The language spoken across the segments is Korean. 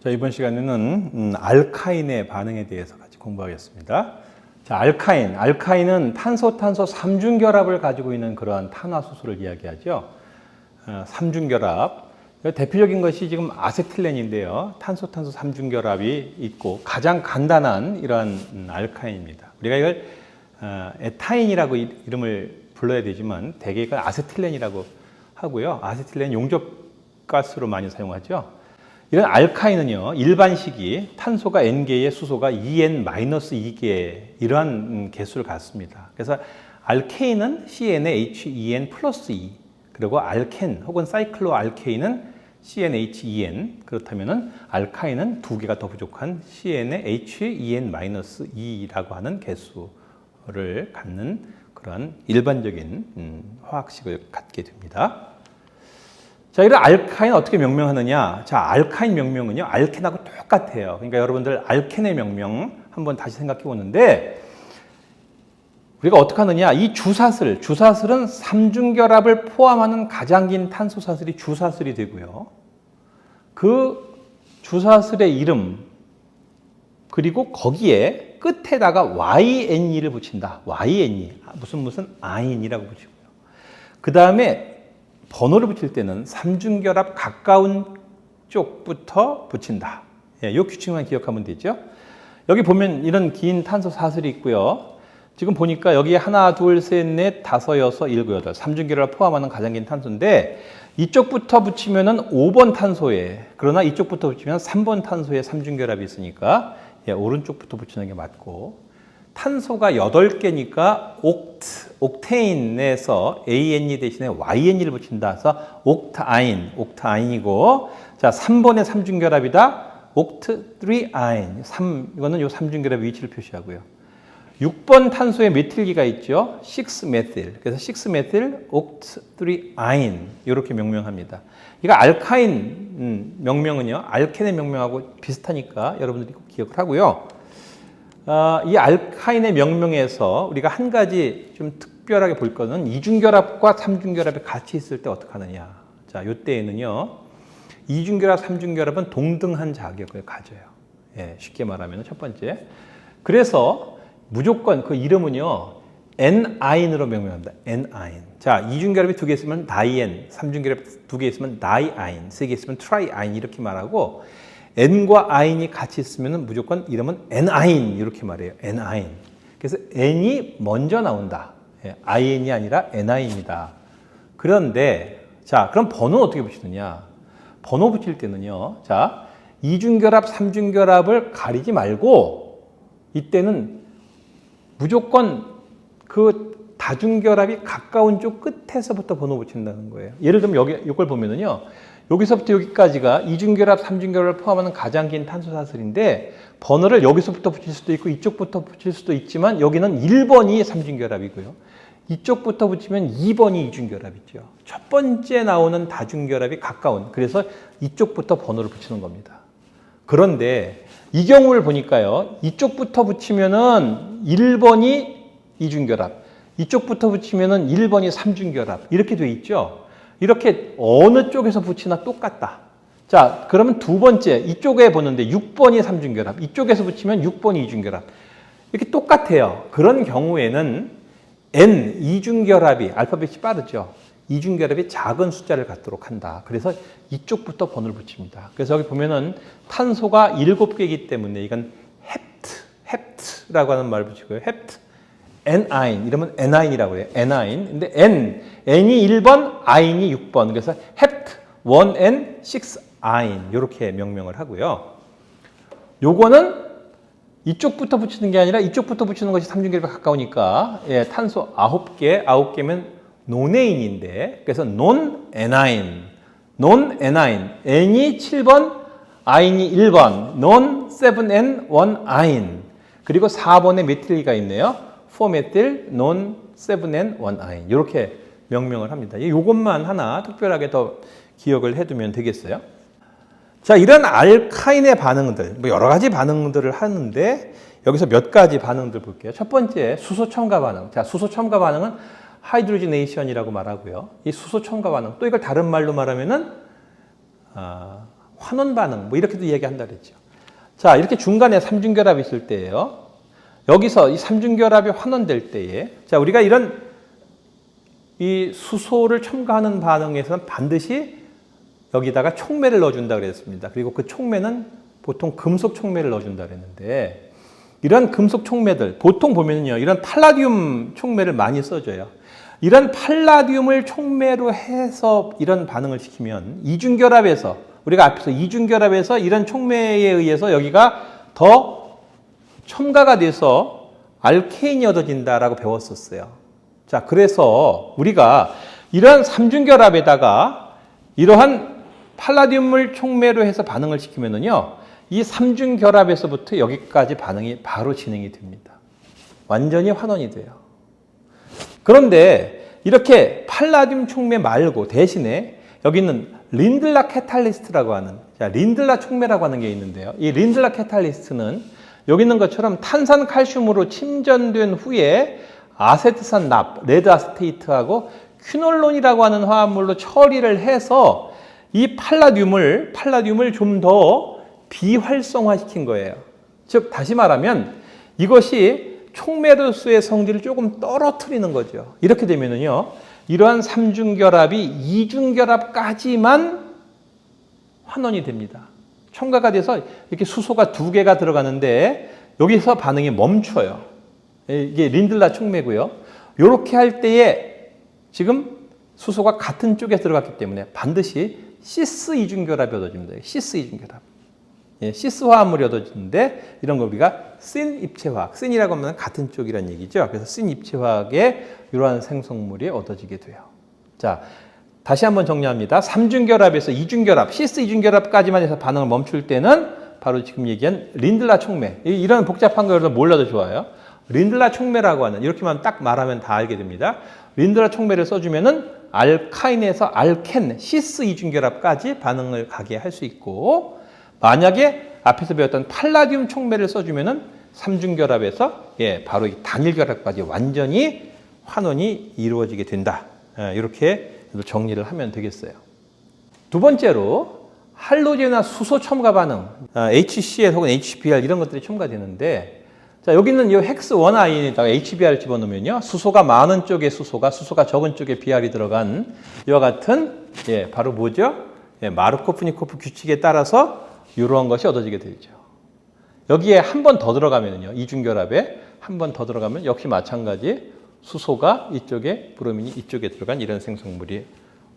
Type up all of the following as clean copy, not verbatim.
자, 이번 시간에는 알카인의 반응에 대해서 같이 공부하겠습니다. 자, 알카인은 탄소 삼중결합을 가지고 있는 그러한 탄화수소를 이야기하죠. 삼중결합. 대표적인 것이 지금 아세틸렌인데요. 탄소 삼중결합이 있고 가장 간단한 이러한 알카인입니다. 우리가 이걸 에타인이라고 이름을 불러야 되지만 대개 이걸 아세틸렌이라고 하고요. 아세틸렌 용접가스로 많이 사용하죠. 이런 알카인은요, 일반식이 탄소가 N개에 수소가 En-2개 이러한 개수를 갖습니다. 그래서 알케인은 CnHen 플러스 2, 그리고 알켄 혹은 사이클로알케인은 CnHen, 그렇다면은 알카인은 2개가 더 부족한 CnHen-2라고 하는 개수를 갖는 그런 일반적인 화학식을 갖게 됩니다. 자, 이를 알카인 어떻게 명명하느냐? 자, 알카인 명명은요, 알켄하고 똑같아요. 그러니까 여러분들 알켄의 명명 한번 다시 생각해 보는데, 우리가 어떻게 하느냐? 이 주사슬은 삼중결합을 포함하는 가장 긴 탄소사슬이 주사슬이 되고요. 그 주사슬의 이름, 그리고 거기에 끝에다가 YNE를 붙인다. YNE. 무슨 아인이라고 붙이고요. 그 다음에 번호를 붙일 때는 삼중결합 가까운 쪽부터 붙인다. 이 규칙만 기억하면 되죠. 여기 보면 이런 긴 탄소 사슬이 있고요. 지금 보니까 여기 하나, 둘, 셋, 넷, 다섯, 여섯, 일곱, 여덟. 삼중결합을 포함하는 가장 긴 탄소인데 이쪽부터 붙이면은 5번 탄소에, 그러나 이쪽부터 붙이면 3번 탄소에 삼중결합이 있으니까 오른쪽부터 붙이는 게 맞고, 탄소가 8개니까 옥테인에서 ANE 대신에 YNE를 붙인다. 그래서 옥타인이고, 자, 3번의 삼중결합이다. 옥트3아인. 이거는 요 삼중결합 위치를 표시하고요. 6번 탄소에 메틸기가 있죠. 6메틸. 그래서 6메틸 옥트3아인. 이렇게 명명합니다. 이거 알카인 명명은요, 알켄의 명명하고 비슷하니까 여러분들이 꼭 기억을 하고요. 이 알카인의 명명에서 우리가 한 가지 좀 특별하게 볼 거는 이중결합과 삼중결합이 같이 있을 때 어떻게 하느냐. 자, 이때에는요, 이중결합, 삼중결합은 동등한 자격을 가져요. 예, 쉽게 말하면 첫 번째. 그래서 무조건 그 이름은요, N아인으로 명명합니다. N아인. 자, 이중결합이 2개 있으면 다이엔, 삼중결합 2개 있으면 다이아인, 3개 있으면 트라이아인 이렇게 말하고, N과 아인이 같이 있으면 무조건 이름은 N아인 이렇게 말해요. N아인. 그래서 N이 먼저 나온다. IN이 아니라 N아인이다. 그런데 자, 그럼 번호는 어떻게 붙이느냐? 번호 붙일 때는요. 자, 이중결합, 삼중결합을 가리지 말고 이때는 무조건 그 다중결합이 가까운 쪽 끝에서부터 번호 붙인다는 거예요. 예를 들면 여기 이걸 보면은요. 여기서부터 여기까지가 이중결합, 삼중결합을 포함하는 가장 긴 탄소사슬인데 번호를 여기서부터 붙일 수도 있고 이쪽부터 붙일 수도 있지만 여기는 1번이 삼중결합이고요. 이쪽부터 붙이면 2번이 이중결합이죠. 첫 번째 나오는 다중결합이 가까운, 그래서 이쪽부터 번호를 붙이는 겁니다. 그런데 이 경우를 보니까요. 이쪽부터 붙이면은 1번이 이중결합, 이쪽부터 붙이면은 1번이 삼중결합 이렇게 돼 있죠. 이렇게 어느 쪽에서 붙이나 똑같다. 자, 그러면 두 번째 이쪽에 보는데 6번이 삼중결합, 이쪽에서 붙이면 6번이 이중결합 이렇게 똑같아요. 그런 경우에는 N 이중결합이 알파벳이 빠르죠. 이중결합이 작은 숫자를 갖도록 한다. 그래서 이쪽부터 번호를 붙입니다. 그래서 여기 보면은 탄소가 7개이기 때문에 이건 헵트라고 하는 말을 붙이고요. 헵트 N아인, 이러면 N아인이라고 해요. N아인. 근데 N이 1번, 아인이 6번. 그래서 헵트 1N 6아인 이렇게 명명을 하고요. 요거는 이쪽부터 붙이는 게 아니라 이쪽부터 붙이는 것이 삼중결합에 가까우니까 탄소 9개면 논에인인데, 그래서 논N아인, N이 7번, 아인이 1번, 논7N 1아인. 그리고 4번에 메틸기가 있네요. 4메틸 논7N 1아인 이렇게 명명을 합니다. 이것만 하나 특별하게 더 기억을 해두면 되겠어요. 자, 이런 알카인의 반응들, 여러 가지 반응들을 하는데 여기서 몇 가지 반응들 볼게요. 첫 번째, 수소 첨가 반응. 자, 수소 첨가 반응은 하이드로지네이션이라고 말하고요. 이 수소 첨가 반응, 또 이걸 다른 말로 말하면은 환원 반응, 뭐 이렇게도 이야기한다 그랬죠. 자, 이렇게 중간에 삼중결합이 있을 때예요. 여기서 이 삼중결합이 환원될 때에, 자, 우리가 이런 이 수소를 첨가하는 반응에서는 반드시 여기다가 촉매를 넣어준다 그랬습니다. 그리고 그 촉매는 보통 금속 촉매를 넣어준다 그랬는데, 이런 금속 촉매들, 보통 보면요, 이런 팔라디움 촉매를 많이 써줘요. 이런 팔라디움을 촉매로 해서 이런 반응을 시키면 이중결합에서, 우리가 앞에서 이중결합에서 이런 촉매에 의해서 여기가 더 첨가가 돼서 알케인이 얻어진다라고 배웠었어요. 자, 그래서 우리가 이러한 삼중결합에다가 이러한 팔라디움을 촉매로 해서 반응을 시키면은요, 이 삼중결합에서부터 여기까지 반응이 바로 진행이 됩니다. 완전히 환원이 돼요. 그런데 이렇게 팔라디움 촉매 말고 대신에 여기는 린들라 캐탈리스트라고 하는, 자, 린들라 촉매라고 하는 게 있는데요. 이 린들라 캐탈리스트는 여기 있는 것처럼 탄산 칼슘으로 침전된 후에 아세트산 납, 레드 아세테이트하고 퀴놀론이라고 하는 화합물로 처리를 해서 이 팔라듐을 좀 더 비활성화시킨 거예요. 즉 다시 말하면 이것이 촉매로서의 성질을 조금 떨어뜨리는 거죠. 이렇게 되면은요, 이러한 삼중결합이 이중결합까지만 환원이 됩니다. 첨가가 돼서 이렇게 수소가 2개가 들어가는데 여기서 반응이 멈춰요. 이게 린들라 촉매고요. 이렇게 할 때에 지금 수소가 같은 쪽에 들어갔기 때문에 반드시 시스 이중결합이 얻어집니다. 시스 이중결합. 예, 시스 화합물이 얻어지는데 이런 거 우리가 신 입체화학, 신이라고 하면 같은 쪽이라는 얘기죠. 그래서 신 입체화학에 이러한 생성물이 얻어지게 돼요. 자, 다시 한번 정리합니다. 삼중결합에서 이중결합, 시스 이중결합까지만 해서 반응을 멈출 때는 바로 지금 얘기한 린들라 촉매. 이런 복잡한 거 여러분 몰라도 좋아요. 린들라 촉매라고 하는, 이렇게만 딱 말하면 다 알게 됩니다. 린들라 촉매를 써주면은 알카인에서 알켄, 시스 이중결합까지 반응을 가게 할 수 있고, 만약에 앞에서 배웠던 팔라듐 촉매를 써주면은 삼중결합에서 바로 이 단일결합까지 완전히 환원이 이루어지게 된다. 이렇게 정리를 하면 되겠어요. 두 번째로 할로젠과 수소 첨가 반응, HCl 혹은 HBr 이런 것들이 첨가되는데, 자, 여기는 이 헥스 원 아이온에다가 HBr 집어넣으면요, 수소가 많은 쪽에 수소가 적은 쪽에 BR이 들어간 이와 같은 바로 뭐죠? 마르코프니코프 규칙에 따라서 이러한 것이 얻어지게 되죠. 여기에 한 번 더 들어가면요, 이중결합에 한 번 더 들어가면 역시 마찬가지 수소가 이쪽에, 브로민이 이쪽에 들어간 이런 생성물이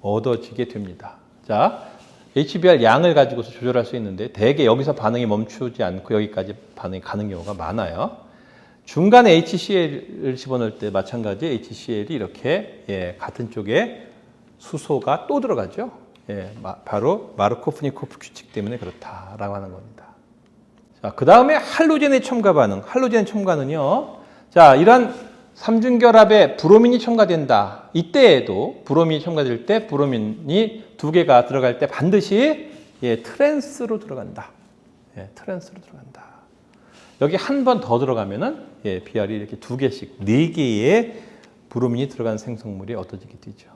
얻어지게 됩니다. 자, HBr 양을 가지고서 조절할 수 있는데 대개 여기서 반응이 멈추지 않고 여기까지 반응이 가는 경우가 많아요. 중간에 HCl을 집어넣을 때 마찬가지 HCl이 이렇게 같은 쪽에 수소가 또 들어가죠. 바로 마르코프니코프 규칙 때문에 그렇다라고 하는 겁니다. 자, 그 다음에 할로젠의 첨가 반응. 할로젠 첨가는요, 자, 이런 삼중결합에 브로민이 첨가된다. 이때에도 브로민이 첨가될 때 브로민이 2개가 들어갈 때 반드시 트랜스로 들어간다. 트랜스로 들어간다. 여기 한 번 더 들어가면은 BR이 이렇게 2개씩 4개의 브로민이 들어간 생성물이 얻어지게 되죠.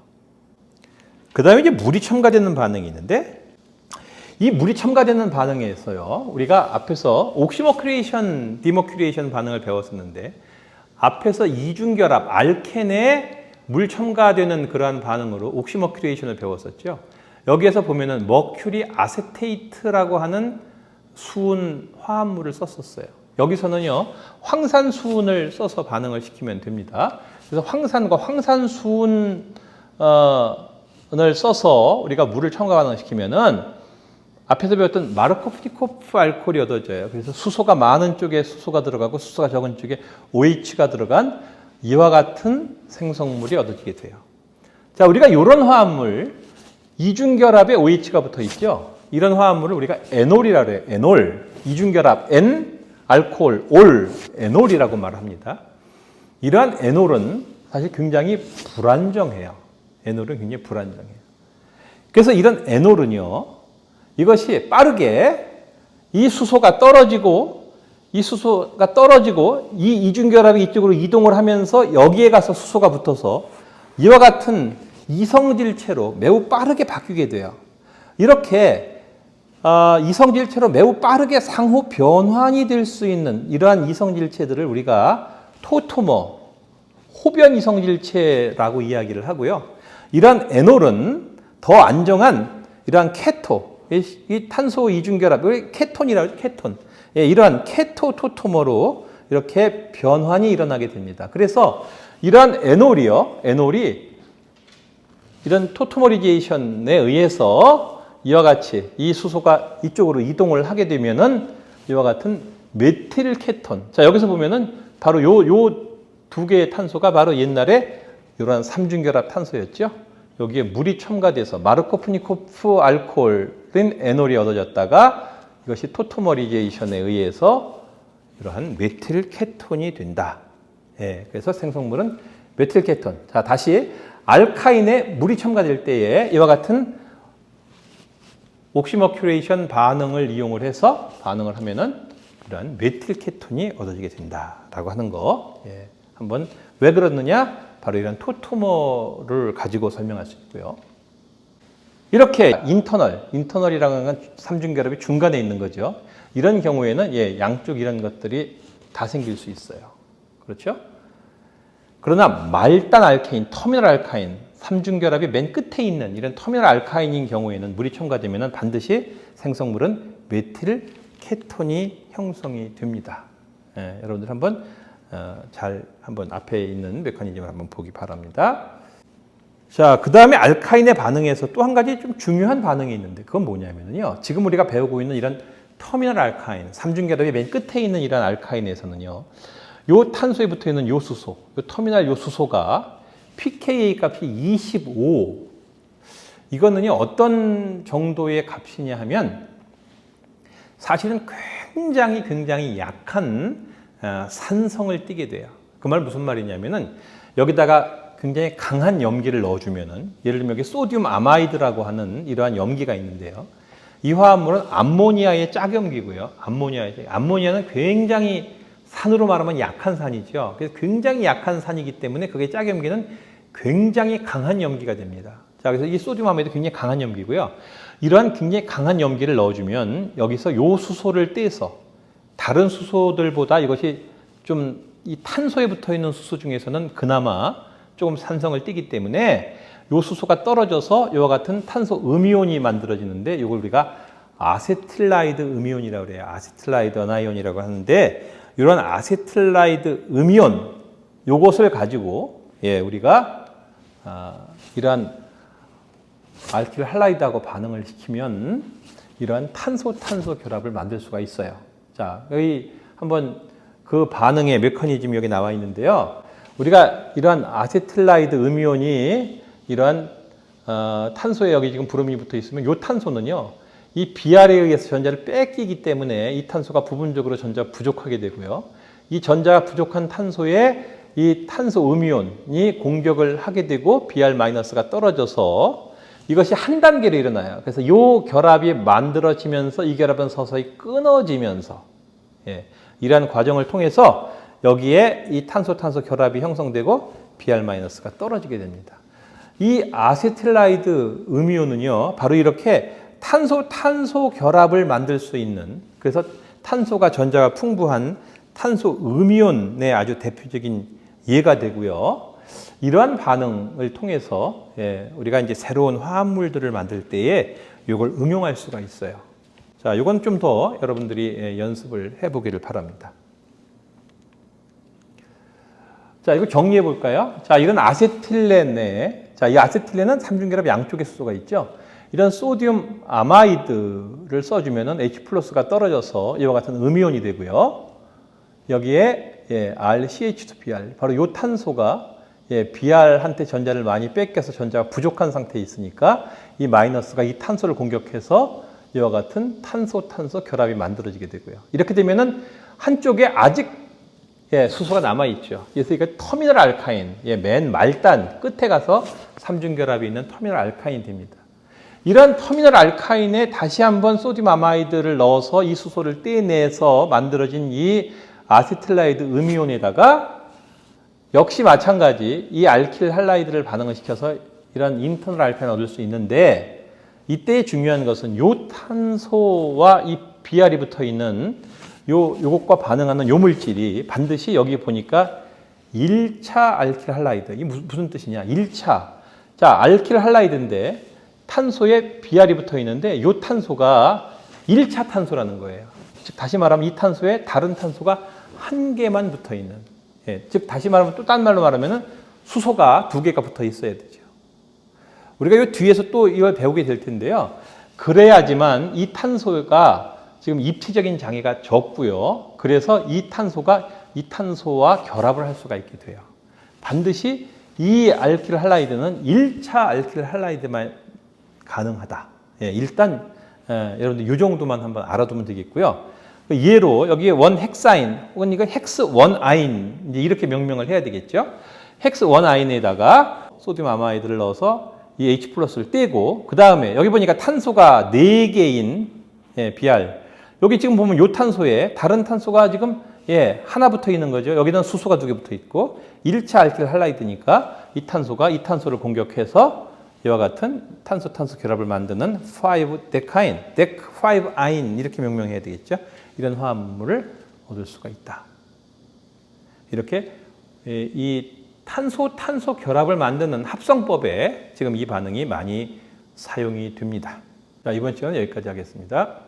그 다음에 이제 물이 첨가되는 반응이 있는데, 이 물이 첨가되는 반응에서요, 우리가 앞에서 옥시머큐레이션, 디머큐레이션 반응을 배웠었는데, 앞에서 이중결합, 알켄에 물 첨가되는 그러한 반응으로 옥시머큐레이션을 배웠었죠. 여기에서 보면은 머큐리 아세테이트라고 하는 수은 화합물을 썼었어요. 여기서는요, 황산수은을 써서 반응을 시키면 됩니다. 그래서 황산과 황산수은을 써서 우리가 물을 첨가 반응시키면은 앞에서 배웠던 마르코프니코프 알코올이 얻어져요. 그래서 수소가 많은 쪽에 수소가 들어가고 수소가 적은 쪽에 OH가 들어간 이와 같은 생성물이 얻어지게 돼요. 자, 우리가 이런 화합물, 이중결합에 OH가 붙어 있죠. 이런 화합물을 우리가 에놀이라고 해요. 에놀, 이중결합, N, 알코올, 올, 에놀이라고 말합니다. 이러한 에놀은 사실 굉장히 불안정해요. 에놀은 굉장히 불안정해요. 그래서 이런 에놀은요, 이것이 빠르게 이 수소가 떨어지고 이 이중결합이 이쪽으로 이동을 하면서 여기에 가서 수소가 붙어서 이와 같은 이성질체로 매우 빠르게 바뀌게 돼요. 이렇게 이성질체로 매우 빠르게 상호 변환이 될 수 있는 이러한 이성질체들을 우리가 토토머, 호변 이성질체라고 이야기를 하고요. 이러한 에놀은 더 안정한 이러한 케토, 이 탄소 이중결합, 케톤이라고 하죠. 케톤. 예, 이러한 케토 토토머로 이렇게 변환이 일어나게 됩니다. 그래서 이러한 에놀이 이런 토토머리제이션에 의해서 이와 같이 이 수소가 이쪽으로 이동을 하게 되면은 이와 같은 메틸 케톤. 자, 여기서 보면은 바로 요 두 개의 탄소가 바로 옛날에 이러한 삼중결합 탄소였죠. 여기에 물이 첨가돼서 마르코프니코프 알코올인 에놀이 얻어졌다가 이것이 토토머리제이션에 의해서 이러한 메틸 케톤이 된다. 예, 그래서 생성물은 메틸 케톤. 자, 다시 알카인에 물이 첨가될 때에 이와 같은 옥시머큐레이션 반응을 이용을 해서 반응을 하면은 이러한 메틸 케톤이 얻어지게 된다라고 하는 거. 예, 한번 왜 그러느냐? 바로 이런 토토머를 가지고 설명할 수 있고요. 이렇게 인터널이라고 하는 건 삼중결합이 중간에 있는 거죠. 이런 경우에는 예, 양쪽 이런 것들이 다 생길 수 있어요. 그렇죠? 그러나 말단 알케인, 터미널 알카인, 삼중결합이 맨 끝에 있는 이런 터미널 알카인인 경우에는 물이 첨가되면 반드시 생성물은 메틸 케톤이 형성이 됩니다. 예, 여러분들 한번 한번 앞에 있는 메커니즘을 한번 보기 바랍니다. 자, 그 다음에 알카인의 반응에서 또 한 가지 좀 중요한 반응이 있는데 그건 뭐냐면요. 지금 우리가 배우고 있는 이런 터미널 알카인, 삼중결합이 맨 끝에 있는 이런 알카인에서는요. 요 탄소에 붙어 있는 요 수소, 요 터미널 요 수소가 pKa 값이 25. 이거는요, 어떤 정도의 값이냐 하면 사실은 굉장히 약한 산성을 띠게 돼요. 그 말 무슨 말이냐면은 여기다가 굉장히 강한 염기를 넣어주면은 예를 들면 여기 소듐 아마이드라고 하는 이러한 염기가 있는데요. 이 화합물은 암모니아의 짝염기고요. 암모니아는 굉장히 산으로 말하면 약한 산이죠. 그래서 굉장히 약한 산이기 때문에 그게 짝염기는 굉장히 강한 염기가 됩니다. 자, 그래서 이 소듐 아마이드 굉장히 강한 염기고요. 이러한 굉장히 강한 염기를 넣어주면 여기서 요 수소를 떼서 다른 수소들보다 이것이 좀 이 탄소에 붙어 있는 수소 중에서는 그나마 조금 산성을 띠기 때문에 요 수소가 떨어져서 이와 같은 탄소 음이온이 만들어지는데 이걸 우리가 아세틸라이드 음이온이라고 그래요. 아세틸라이드 어나이온이라고 하는데 이런 아세틸라이드 음이온 요것을 가지고 예, 우리가 이러한 알킬 할라이드하고 반응을 시키면 이러한 탄소-탄소 결합을 만들 수가 있어요. 자, 여기 한번 그 반응의 메커니즘이 여기 나와 있는데요. 우리가 이러한 아세틸라이드 음이온이 이러한 탄소에 여기 지금 브로민이 붙어 있으면 이 탄소는요. 이 Br에 의해서 전자를 뺏기기 때문에 이 탄소가 부분적으로 전자가 부족하게 되고요. 이 전자가 부족한 탄소에 이 탄소 음이온이 공격을 하게 되고 Br-가 떨어져서 이것이 한 단계로 일어나요. 그래서 이 결합이 만들어지면서 이 결합은 서서히 끊어지면서 예, 이러한 과정을 통해서 여기에 이 탄소-탄소 결합이 형성되고 Br-가 떨어지게 됩니다. 이 아세틸라이드 음이온은요, 바로 이렇게 탄소-탄소 결합을 만들 수 있는, 그래서 탄소가 전자가 풍부한 탄소 음이온의 아주 대표적인 예가 되고요. 이러한 반응을 통해서 예, 우리가 이제 새로운 화합물들을 만들 때에 이걸 응용할 수가 있어요. 자, 이건 좀 더 여러분들이 예, 연습을 해보기를 바랍니다. 자, 이거 정리해 볼까요? 자, 이런 아세틸렌에, 자, 이 아세틸렌은 삼중결합 양쪽에 수소가 있죠. 이런 소듐 아마이드를 써주면은 H+가 떨어져서 이와 같은 음이온이 되고요. 여기에 예, RCH2Br, 바로 이 탄소가 예, Br한테 전자를 많이 뺏겨서 전자가 부족한 상태에 있으니까 이 마이너스가 이 탄소를 공격해서 이와 같은 탄소-탄소 결합이 만들어지게 되고요. 이렇게 되면은 한쪽에 아직 예, 수소가 남아있죠. 그래서 이거 터미널 알카인, 예, 맨 말단 끝에 가서 삼중결합이 있는 터미널 알카인이 됩니다. 이런 터미널 알카인에 다시 한번 소듐 아마이드를 넣어서 이 수소를 떼내서 만들어진 이 아세틸라이드 음이온에다가 역시 마찬가지 이 알킬 할라이드를 반응을 시켜서 이런 인터널 알카인을 얻을 수 있는데 이때 중요한 것은 요 탄소와 이 비알이 붙어 있는 요것과 반응하는 요 물질이 반드시 여기 보니까 1차 알킬 할라이드. 이게 무슨 뜻이냐? 1차. 자, 알킬 할라이드인데 탄소에 비알이 붙어 있는데 요 탄소가 1차 탄소라는 거예요. 즉 다시 말하면 이 탄소에 다른 탄소가 한 개만 붙어 있는. 예, 즉 다시 말하면 또 딴 말로 말하면은 수소가 두 개가 붙어 있어야 되죠. 우리가 이 뒤에서 또 이걸 배우게 될 텐데요. 그래야지만 이 탄소가 지금 입체적인 장애가 적고요. 그래서 이 탄소와 결합을 할 수가 있게 돼요. 반드시 이 알킬 할라이드는 1차 알킬 할라이드만 가능하다. 예, 일단 여러분들 이 정도만 한번 알아두면 되겠고요. 예로 여기에 원 헥사인 혹은 이거 헥스 원 아인 이제 이렇게 명명을 해야 되겠죠. 헥스 원 아인에다가 소듐 아마이드를 넣어서 이 H 플러스를 떼고 그 다음에 여기 보니까 탄소가 4개인 비알 여기 지금 보면 요 탄소에 다른 탄소가 지금 하나 붙어 있는 거죠. 여기는 수소가 2개 붙어 있고 1차 알킬 할라이드니까 이 탄소를 공격해서 이와 같은 탄소 결합을 만드는 5데카인, 덱5아인 이렇게 명명해야 되겠죠. 이런 화합물을 얻을 수가 있다. 이렇게 이 탄소 결합을 만드는 합성법에 지금 이 반응이 많이 사용이 됩니다. 자, 이번 시간은 여기까지 하겠습니다.